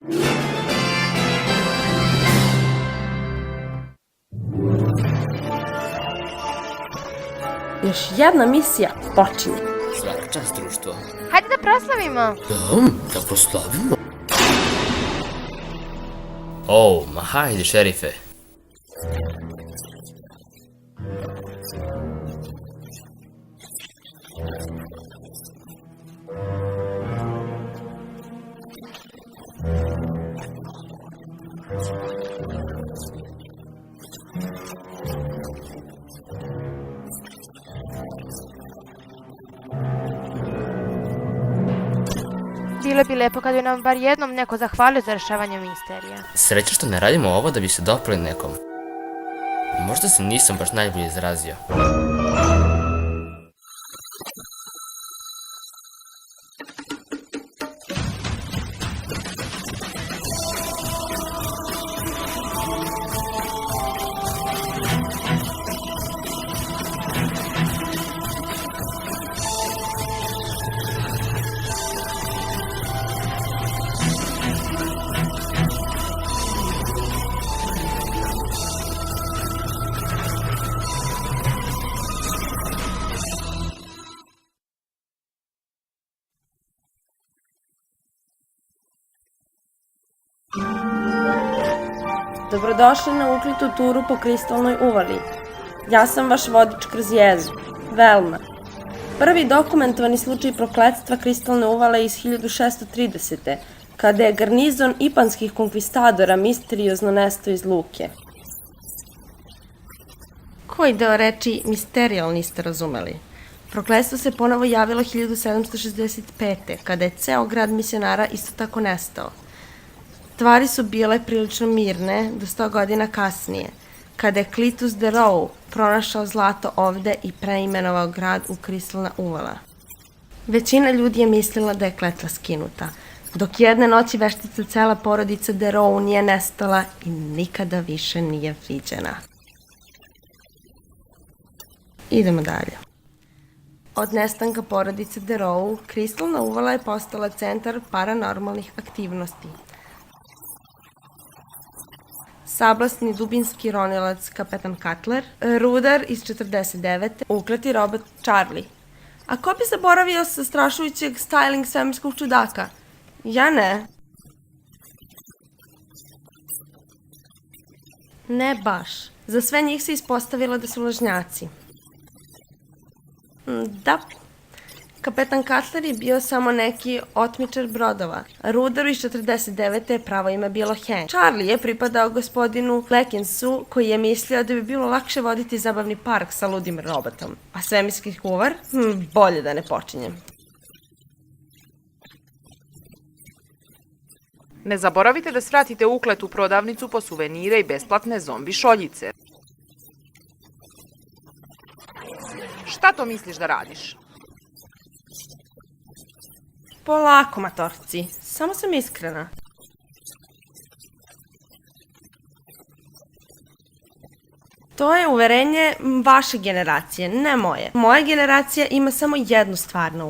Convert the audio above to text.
Još jedna misija počinje. Svaka čast, društvo. Hajde da proslavimo. Da proslavimo. Ma hajde, šerife. Bilo bi lepo kad bi nam bar jednom neko zahvalio za rešavanje misterija. Sreća što ne radimo ovo da bi se dopali nekom. Možda se nisam baš najbolje izrazio. Dobrodošli na uklitu turu po kristalnoj uvali. Ja sam vaš vodič kroz jezu, Velma. Prvi dokumentovani slučaj prokletstva kristalne uvale iz 1630. kada je garnizon ipanskih konkvistadora misteriozno nestao iz luke. Koji deo reči misterial niste razumeli? Prokletstvo se ponovo javilo 1765. kada je ceo grad misionara isto tako nestao. Stvari su bile prilično mirne do 100 godina kasnije, kada je Clitus de Rowe pronašao zlato ovde i preimenovao grad u kristalna uvala. Većina ljudi je mislila da je kletva skinuta, dok jedne noći veštica cela porodica de Rowe nije nestala i nikada više nije viđena. Idemo dalje. Od nestanka porodice de Rowe, kristalna uvala je postala centar paranormalnih aktivnosti. Sablasni dubinski ronilac kapetan Cutler, rudar iz 49. ukleti robot Charlie. A ko bi zaboravio sa strašujućeg styling svemirskog čudaka? Ja ne. Ne baš. Za sve njih se ispostavilo da su lažnjaci. Da. Kapetan Cutler je bio samo neki otmičar brodova. Rudaru iz 49. pravo ime bilo Hank. Charlie je pripadao gospodinu Lekinsu, koji je mislio da bi bilo lakše voditi zabavni park sa ludim robotom. A svemirski kuvar? Bolje da ne počinjem. Ne zaboravite da svratite uklet u prodavnicu po suvenire i besplatne zombi šoljice. Šta to misliš da radiš? Polako, matorci. Samo sam iskrena. To je uverenje vaše generacije, ne moje. Moja generacija ima samo jednu stvar na umu.